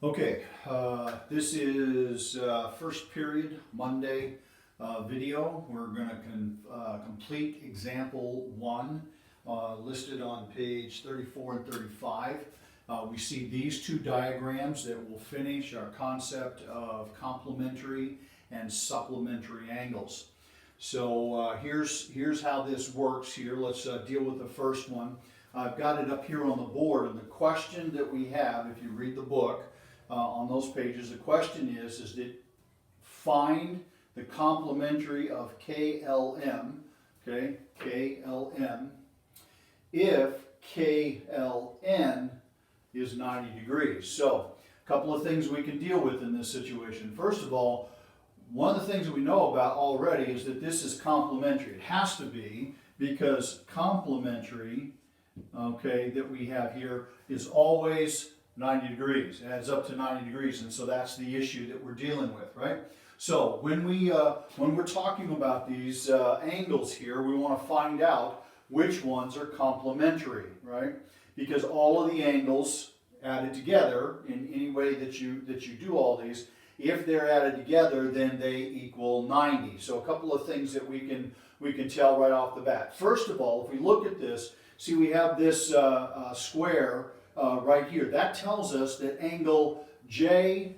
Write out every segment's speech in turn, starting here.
Okay, this is first period Monday video. We're going to complete example 1 listed on page 34 and 35. We see these two diagrams that will finish our concept of complementary and supplementary angles. So here's how this works here. Let's deal with the first one. I've got it up here on the board, and the question that we have, if you read the book, on those pages, the question is that find the complementary of KLM, okay, KLM, if KLN is 90 degrees. So, a couple of things we can deal with in this situation. First of all, one of the things that we know about already is that this is complementary. It has to be, because complementary, okay, that we have here is always 90 degrees. It adds up to 90 degrees, and so that's the issue that we're dealing with, right? So when we're talking about these angles here, we want to find out which ones are complementary, right? Because all of the angles added together, in any way that you do all these, if they're added together, then they equal 90. So a couple of things that we can tell right off the bat. First of all, if we look at this, see we have this square right here. That tells us that angle JLM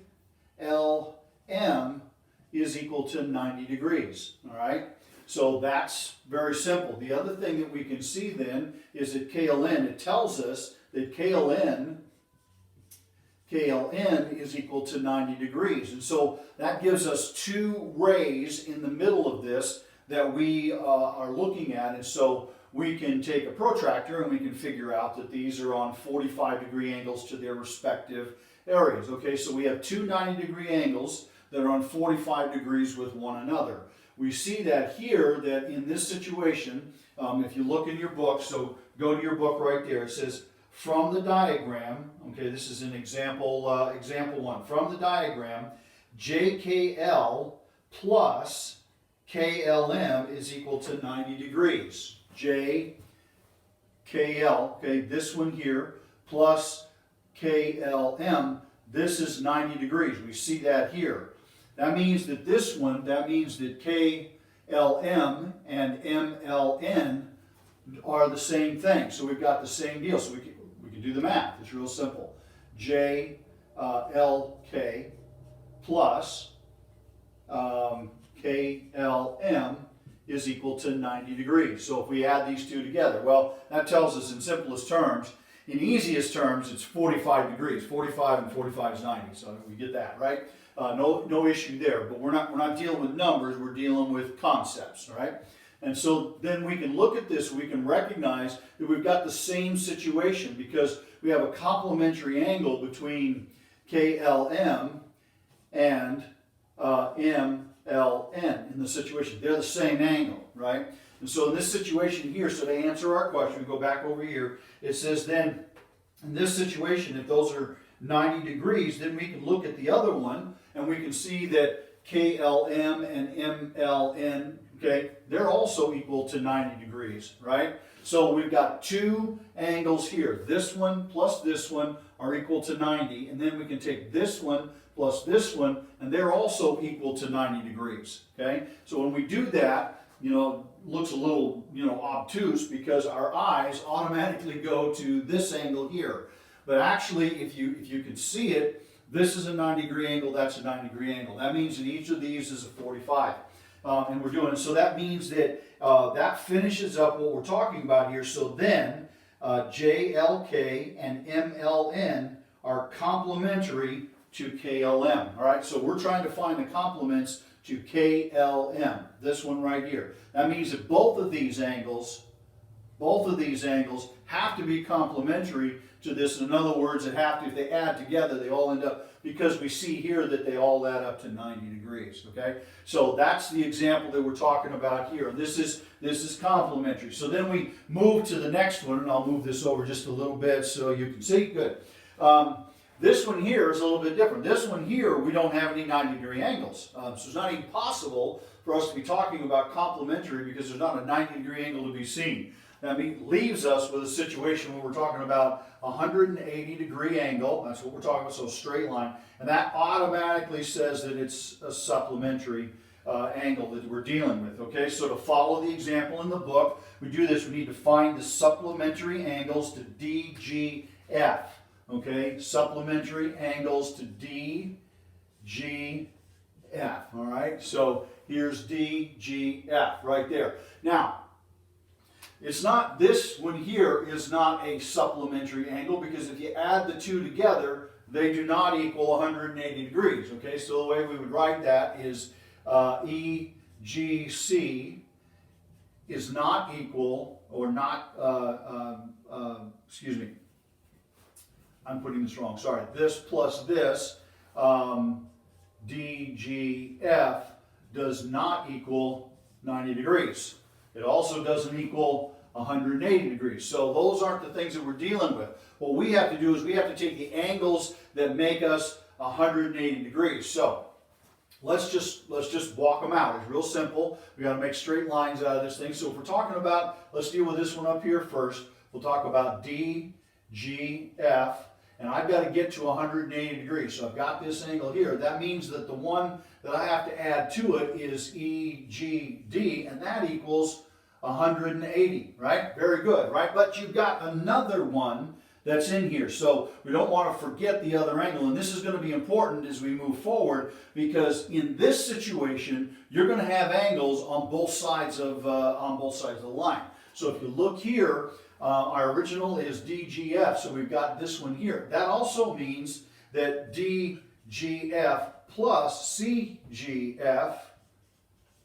is equal to 90 degrees. All right? So that's very simple. The other thing that we can see then is that KLN, it tells us that KLN is equal to 90 degrees. And so that gives us two rays in the middle of this that we are looking at. And so we can take a protractor and we can figure out that these are on 45-degree angles to their respective areas. Okay, so we have two 90-degree angles that are on 45 degrees with one another. We see that here, that in this situation, if you look in your book, so go to your book right there, it says from the diagram, okay, this is an example, example 1. From the diagram, JKL plus KLM is equal to 90 degrees. JKL, okay, this one here, plus KLM, this is 90 degrees. We see that here. That means that this one, that means that KLM and MLN are the same thing. So we've got the same deal. So we can do the math. It's real simple. JLK plus KLM is equal to 90 degrees. So if we add these two together, well, that tells us in simplest terms, in easiest terms, it's 45 degrees. 45 and 45 is 90, so we get that, right? No issue there, but we're not dealing with numbers, we're dealing with concepts, all right? And so then we can look at this, we can recognize that we've got the same situation because we have a complementary angle between KLM and MLN in the situation. They're the same angle, right? And so in this situation here, so to answer our question, we go back over here, it says then, in this situation, if those are 90 degrees, then we can look at the other one, and we can see that KLM and MLN, okay, they're also equal to 90 degrees, right? So we've got two angles here. This one plus this one are equal to 90, and then we can take this one plus this one, and they're also equal to 90 degrees, okay? So when we do that, looks a little, obtuse because our eyes automatically go to this angle here. But actually, if you can see it, this is a 90-degree angle, that's a 90-degree angle. That means that each of these is a 45. And we're doing it. So that means that that finishes up what we're talking about here. So then, JLK and MLN are complementary to KLM. All right, so we're trying to find the complements to KLM, this one right here. That means that both of these angles have to be complementary to this. In other words, it have to, if they add together, they all end up, because we see here that they all add up to 90 degrees, okay? So that's the example that we're talking about here. This is complementary. So then we move to the next one, and I'll move this over just a little bit so you can see. Good. This one here is a little bit different. This one here, we don't have any 90-degree angles. So it's not even possible for us to be talking about complementary because there's not a 90-degree angle to be seen. That leaves us with a situation where we're talking about a 180-degree angle. That's what we're talking about, so straight line. And that automatically says that it's a supplementary angle that we're dealing with. Okay, so to follow the example in the book, we do this. We need to find the supplementary angles to DGF. Okay, supplementary angles to DGF. All right, so here's DGF right there. Now, it's not, this one here is not a supplementary angle, because if you add the two together, they do not equal 180 degrees. Okay, so the way we would write that is EGC is not equal, or not, excuse me, I'm putting this wrong, sorry. This plus this, DGF, does not equal 90 degrees. It also doesn't equal 180 degrees. So those aren't the things that we're dealing with. What we have to do is we have to take the angles that make us 180 degrees. So let's just walk them out. It's real simple. We got to make straight lines out of this thing. So if we're talking about, let's deal with this one up here first. We'll talk about DGF, and I've got to get to 180 degrees. So I've got this angle here. That means that the one that I have to add to it is EGD, and that equals 180, right? Very good, right? But you've got another one that's in here. So we don't want to forget the other angle. And this is going to be important as we move forward, because in this situation, you're going to have angles on both sides of the line. So if you look here, our original is DGF, so we've got this one here. That also means that DGF plus CGF,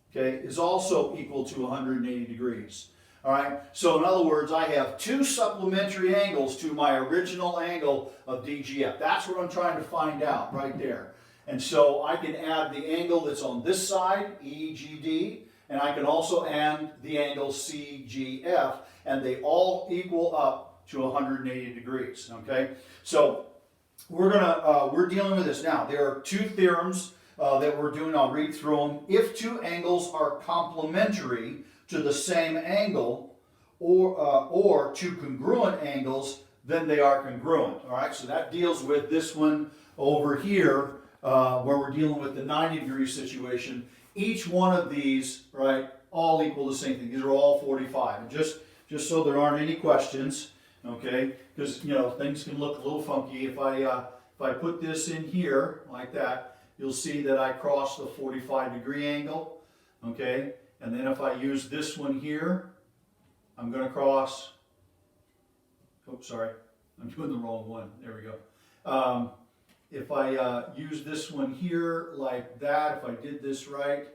okay, is also equal to 180 degrees. All right, so in other words, I have two supplementary angles to my original angle of DGF. That's what I'm trying to find out right there. And so I can add the angle that's on this side, EGD, and I can also add the angle CGF, and they all equal up to 180 degrees. Okay, so we're dealing with this now. There are two theorems that we're doing. I'll read through them. If two angles are complementary to the same angle, or two congruent angles, then they are congruent. All right, so that deals with this one over here, where we're dealing with the 90-degree situation. Each one of these, right, all equal the same thing. These are all 45. And just so there aren't any questions, okay, because, you know, things can look a little funky. If I put this in here like that, you'll see that I cross the 45-degree angle, okay? And then if I use this one here, I'm going to cross, oops, sorry, I'm doing the wrong one. There we go. If I use this one here like that, if I did this right,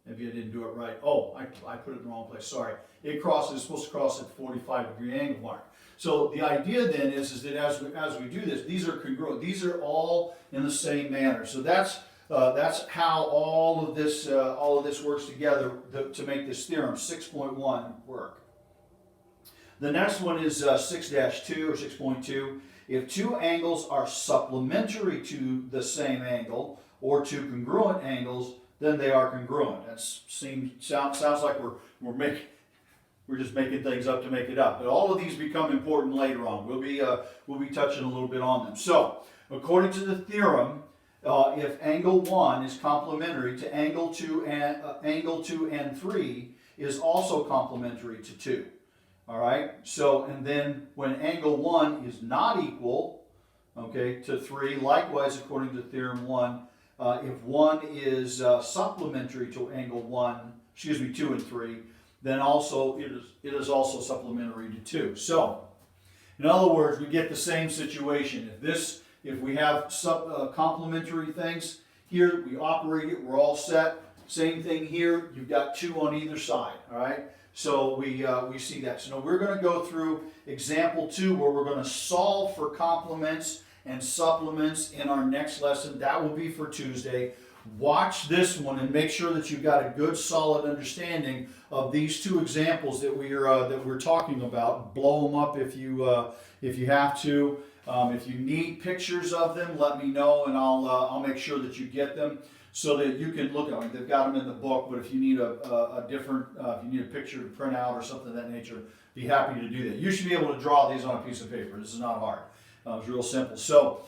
maybe I didn't do it right. Oh, I put it in the wrong place, sorry. It's supposed to cross at 45-degree angle mark. So the idea then is that as we do this, these are congruent. These are all in the same manner. So that's how all of this works together to make this theorem 6.1 work. The next one is 6-2 or 6.2. If two angles are supplementary to the same angle, or two congruent angles, then they are congruent. That sounds like we're just making things up to make it up. But all of these become important later on. We'll be touching a little bit on them. So, according to the theorem, if angle 1 is complementary to angle 2 and 3 is also complementary to 2. All right. So, and then when angle 1 is not equal, okay, to 3, likewise according to theorem 1, if 1 is supplementary to angle 2 and 3, then also it is also supplementary to 2. So, in other words, we get the same situation. If we have complementary things here, we operate it, we're all set. Same thing here, you've got 2 on either side, all right? So we see that. So now we're going to go through example 2, where we're going to solve for complements and supplements in our next lesson. That will be for Tuesday. Watch this one and make sure that you've got a good, solid understanding of these two examples that we're talking about. Blow them up if you have to. If you need pictures of them, let me know, and I'll make sure that you get them. so that you can look at them. They've got them in the book, but if you need a different, if you need a picture to print out or something of that nature, be happy to do that. You should be able to draw these on a piece of paper. This is not hard. It's real simple. So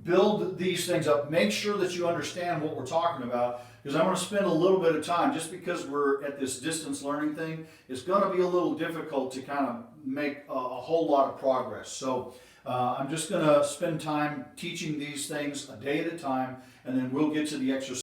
build these things up. Make sure that you understand what we're talking about, because I'm going to spend a little bit of time, just because we're at this distance learning thing, it's going to be a little difficult to kind of make a whole lot of progress. So I'm just going to spend time teaching these things a day at a time, and then we'll get to the exercise.